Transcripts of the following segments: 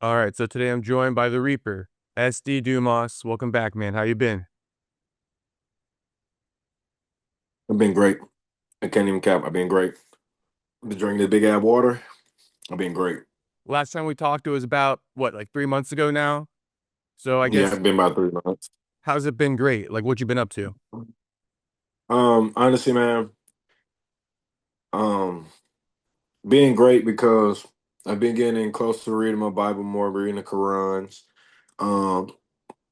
All right, so today I'm joined by the Reaper, SD Dumas. Welcome back, man. How you been? I've been great. I can't even cap. I've been great. Been drinking this big ass water. I've been great. Last time we talked, it was about what, like 3 months ago now. So I Yeah, guess it's been about 3 months. how's it been? Great. Like, what you been up to? Honestly, man, um, being great because I've been getting close to reading my Bible more, reading the Qurans. Um,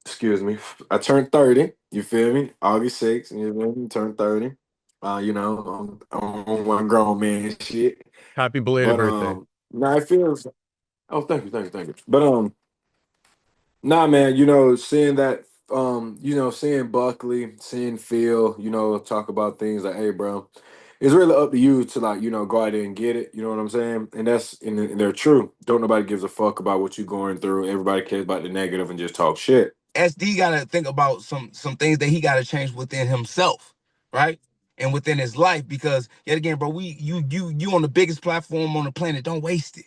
excuse me. I turned 30. You feel me? August 6th. You feel me? Turned 30. I'm one grown man shit. Happy belated But birthday. now it feels. Oh, thank you. But nah, man, seeing that, seeing Buckley, seeing Phil, talk about things like, hey, bro, it's really up to you to like, go out there and get it. You know what I'm saying? And they're true. Don't nobody gives a fuck about what you're going through. Everybody cares about the negative and just talk shit. SD got to think about some things that he got to change within himself, right? And within his life, because yet again, bro, you on the biggest platform on the planet. Don't waste it,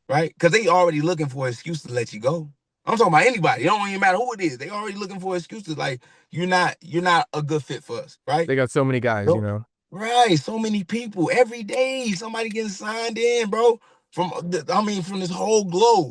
right? Because they already looking for an excuse to let you go. I'm talking about anybody. It don't even matter who it is. They already looking for excuses like you're not a good fit for us, right? They got so many guys, you Nope. know. Right. So many people every day. Somebody getting signed in, bro. From this whole globe.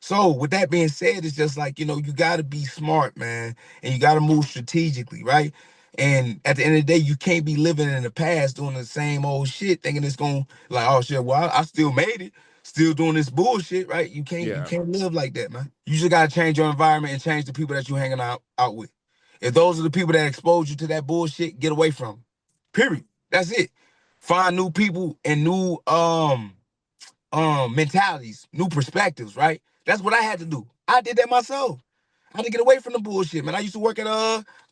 So with that being said, it's just like, you gotta be smart, man, and you gotta move strategically, right? And at the end of the day, you can't be living in the past doing the same old shit, thinking it's gonna like, oh shit, well, I still made it, still doing this bullshit, right? You can't you Yeah. can't live like that, man. You just gotta change your environment and change the people that you're hanging out with. If those are the people that expose you to that bullshit, get away from 'em. Period. That's it. Find new people and new mentalities, new perspectives, right? That's what I had to do. I did that myself. I had to get away from the bullshit, man. I used to work at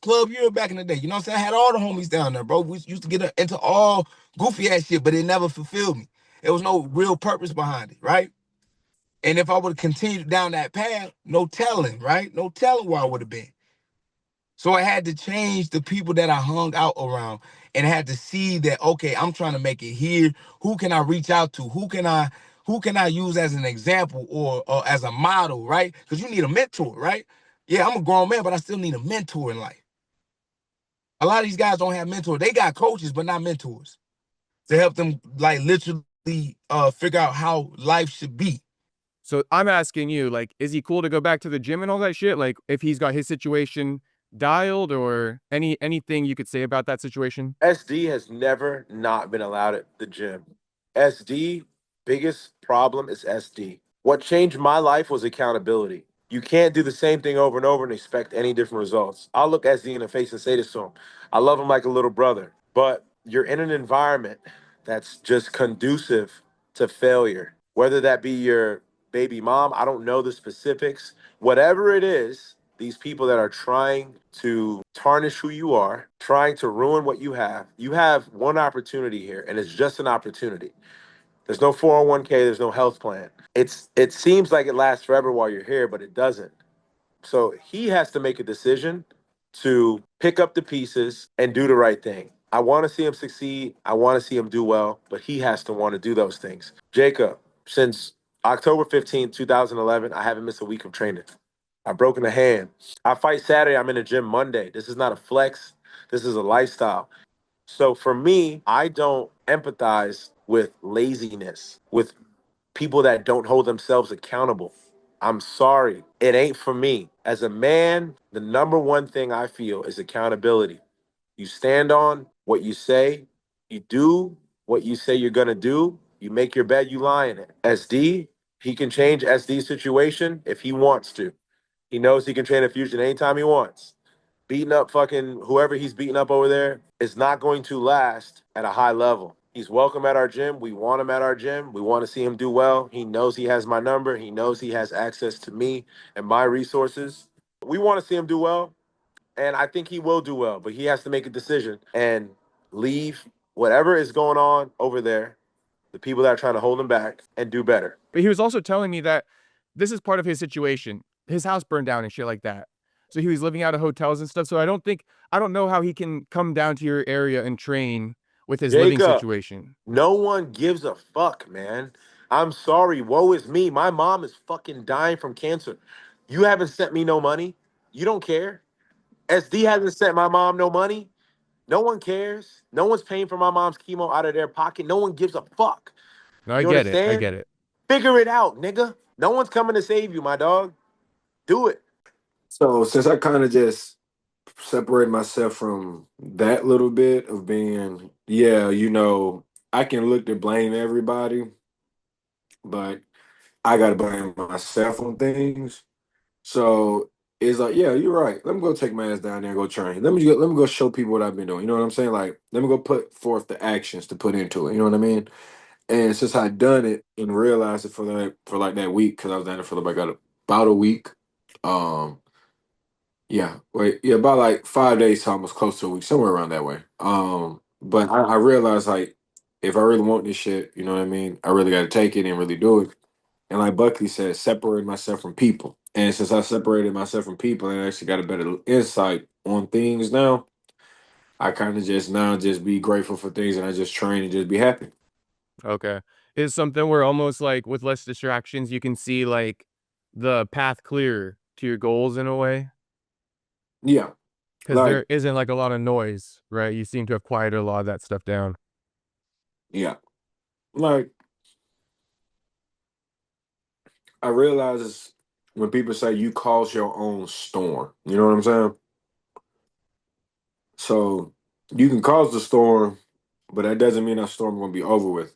Club Europe back in the day. You know what I'm saying? I had all the homies down there, bro. We used to get into all goofy ass shit, but it never fulfilled me. There was no real purpose behind it, right? And if I would have continued down that path, no telling, right? No telling where I would have been. So I had to change the people that I hung out around and I had to see that, okay, I'm trying to make it here. Who can I reach out to? Who can I use as an example or as a model, right? Because you need a mentor, right? Yeah, I'm a grown man, but I still need a mentor in life. A lot of these guys don't have mentors. They got coaches, but not mentors to help them like literally figure out how life should be. So I'm asking you, like, is he cool to go back to the gym and all that shit? Like, if he's got his situation dialed or anything you could say about that situation? SD has never not been allowed at the gym. SD, biggest problem is SD. What changed my life was accountability. You can't do the same thing over and over and expect any different results. I'll look SD in the face and say this to him. I love him like a little brother, but you're in an environment that's just conducive to failure. Whether that be your baby mom, I don't know the specifics. Whatever it is, these people that are trying to tarnish who you are, trying to ruin what you have one opportunity here, and it's just an opportunity. There's no 401k, there's no health plan. It seems like it lasts forever while you're here, but it doesn't. So he has to make a decision to pick up the pieces and do the right thing. I want to see him succeed. I want to see him do well, but he has to want to do those things. Jacob, since October 15th, 2011, I haven't missed a week of training. I've broken a hand. I fight Saturday. I'm in the gym Monday. This is not a flex. This is a lifestyle. So for me, I don't empathize with laziness, with people that don't hold themselves accountable. I'm sorry. It ain't for me. As a man, the number one thing I feel is accountability. You stand on what you say, you do what you say you're going to do, you make your bed, you lie in it. SD, he can change SD's situation if he wants to. He knows he can train a fusion anytime he wants. Beating up fucking whoever he's beating up over there is not going to last at a high level. He's welcome at our gym. We want him at our gym. We want to see him do well. He knows he has my number. He knows he has access to me and my resources. We want to see him do well, and I think he will do well, but he has to make a decision and leave whatever is going on over there, the people that are trying to hold him back, and do better. But he was also telling me that this is part of his situation. His house burned down and shit like that. So he was living out of hotels and stuff. So I don't know how he can come down to your area and train with his living Jacob, situation. no one gives a fuck, man. I'm sorry. Woe is me. My mom is fucking dying from cancer. You haven't sent me no money. You don't care. SD hasn't sent my mom no money. No one cares. No one's paying for my mom's chemo out of their pocket. No one gives a fuck. No, I You get it. I understand? get it. Figure it out, nigga. No one's coming to save you, my dog. Do it. So since I kind of just separated myself from that little bit of being, yeah, I can look to blame everybody, but I gotta blame myself on things. So it's like, yeah, you're right. Let me go take my ass down there and go train. Let me go show people what I've been doing. You know what I'm saying? Like, let me go put forth the actions to put into it. You know what I mean? And since I done it and realized it for like that week, because I was down there for about a week. Um, yeah, about like 5 days to almost close to a week, somewhere around that way. But I realized like if I really want this shit, you know what I mean, I really got to take it and really do it. And like Buckley said, separate myself from people. And since I separated myself from people and actually got a better insight on things now, I kind of just now just be grateful for things and I just train and just be happy. Okay. Is something where almost like with less distractions, you can see like the path clear to your goals in a way? Yeah, Because like there isn't like a lot of noise, right? You seem to have quieted a lot of that stuff down. yeah, like I realize when people say you cause your own storm, you know what I'm saying? So you can cause the storm, but that doesn't mean that storm gonna be over with.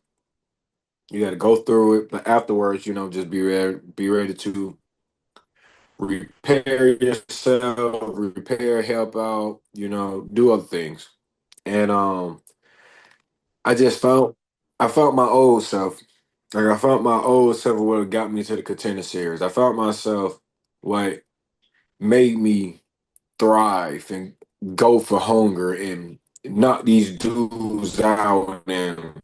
You got to go through it, but afterwards, just be ready to repair yourself, repair, help out, do other things. And I found my old self. Like I found my old self what got me to the contender series. I found myself what made me thrive and go for hunger and knock these dudes out and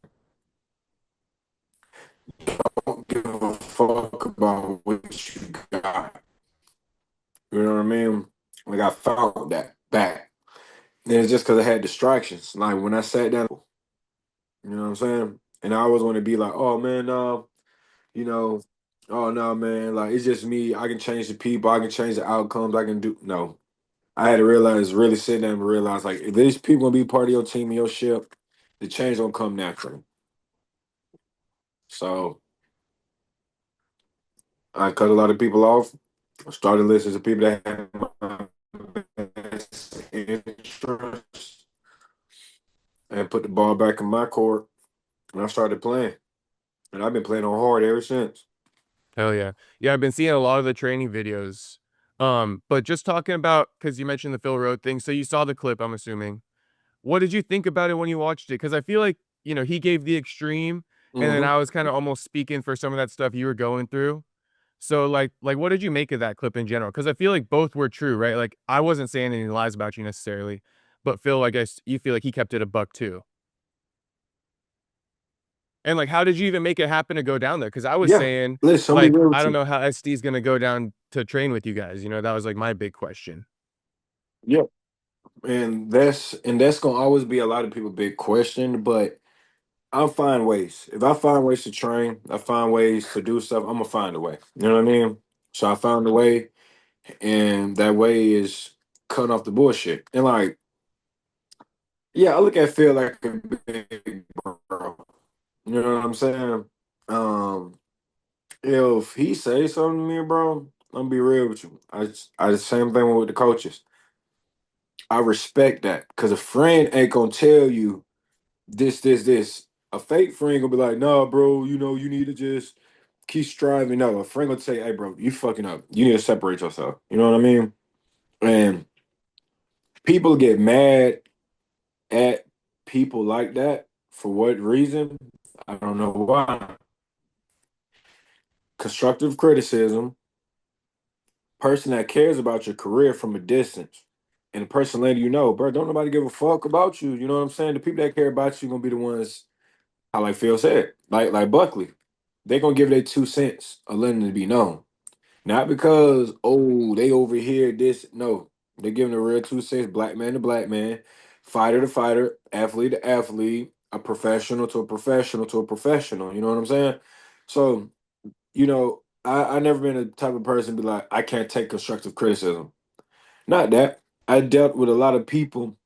don't give a fuck about what you got. You know what I mean? Like I found that back. And it's just because I had distractions. Like when I sat down, you know what I'm saying? And I always want to be like, oh man, no, you know, oh no, man, like it's just me. I can change the people, I can change the outcomes, I can do no. I had to realize, really sit down and realize like if these people gonna be part of your team and your ship, the change gonna come naturally. So I cut a lot of people off. I started listening to people that had my best interest and put the ball back in my court. And I started playing. And I've been playing on hard ever since. Hell yeah. Yeah, I've been seeing a lot of the training videos. But just talking about because you mentioned the Phil Rowe thing, so you saw the clip, I'm assuming. What did you think about it when you watched it? Because I feel like, he gave the extreme, and then Hmm. I was kinda almost speaking for some of that stuff you were going through. So, what did you make of that clip in general? Because I feel like both were true, right? Like, I wasn't saying any lies about you necessarily, but Phil, I guess you feel like he kept it a buck too. And, like, how did you even make it happen to go down there? Because I was Yeah. saying, Listen, I'm gonna be like, real I with don't you. know how SD's gonna go down to train with you guys, that was, like, my big question. Yeah. And that's gonna always be a lot of people big question, but I'll find ways. If I find ways to train, I find ways to do stuff, I'm gonna find a way. You know what I mean? So I found a way, and that way is cutting off the bullshit. And like, yeah, I look at Phil like a big bro. You know what I'm saying? Um, if he say something to me, bro, I'm gonna be real with you. I the same thing with the coaches. I respect that because a friend ain't gonna tell you this. A fake friend gonna be like, nah, bro, you need to just keep striving. No, a friend gonna say, hey, bro, you fucking up. You need to separate yourself. You know what I mean? And people get mad at people like that for what reason? I don't know why. Constructive criticism, person that cares about your career from a distance, and the person letting you know, bro, don't nobody give a fuck about you. You know what I'm saying? The people that care about you gonna be the ones, I like Phil said, like Buckley. They gonna give their 2 cents of letting it be known. Not because, oh, they over here, this. No, they're giving the real 2 cents, black man to black man, fighter to fighter, athlete to athlete, a professional to a professional to a professional. You know what I'm saying? So, I never been the type of person to be like, I can't take constructive criticism. Not that. I dealt with a lot of people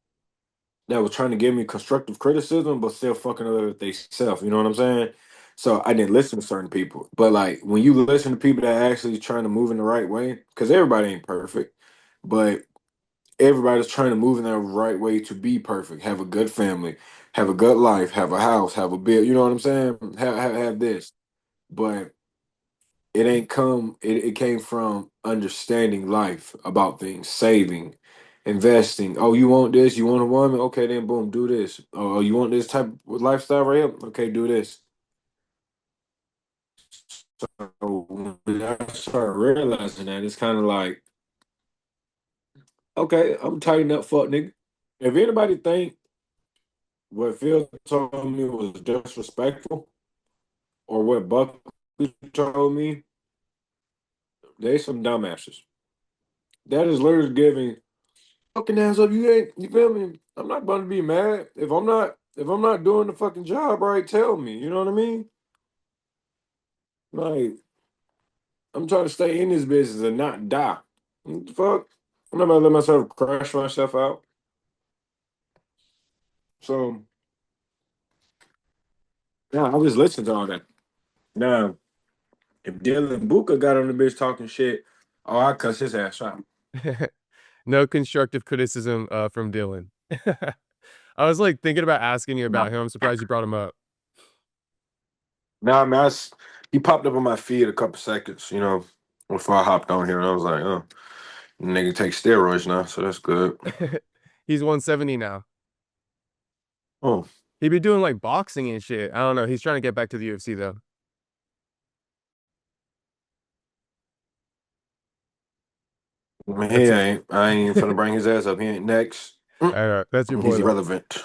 that was trying to give me constructive criticism, but still fucking up with themselves. You know what I'm saying? So I didn't listen to certain people. But like when you listen to people that actually trying to move in the right way, because everybody ain't perfect, but everybody's trying to move in the right way to be perfect, have a good family, have a good life, have a house, have a bill. You know what I'm saying? Have this, but it came from understanding life about things, saving, investing. Oh, you want this? You want a woman? Okay, then boom, do this. Oh, you want this type of lifestyle right here? Okay, do this. So when I started realizing that, it's kind of like, okay, I'm tighten up, fuck nigga. If anybody think what Phil told me was disrespectful, or what Buckley told me, they some dumbasses. That is literally giving fucking ass up. You ain't, you feel me? I'm not going to be mad if I'm not doing the fucking job right. Tell me, you know what I mean? Like I'm trying to stay in this business and not die. What the fuck? I'm not gonna let myself crash myself out. So yeah, I was listening to all that. Now, if Dylan Booker got on the bitch talking shit, oh, I cuss his ass out. No constructive criticism, from Dylan. I was, like, thinking about asking you Nah, about him. I'm surprised you brought him up. nah, man, he popped up on my feed a couple seconds, before I hopped on here, and I was like, oh, nigga take steroids now, so that's good. He's 170 now. Oh, He be doing, like, boxing and shit. I don't know. He's trying to get back to the UFC, though. he That's it. ain't. I ain't even finna bring his ass up. He ain't next. I know. That's your boy, He's though. irrelevant.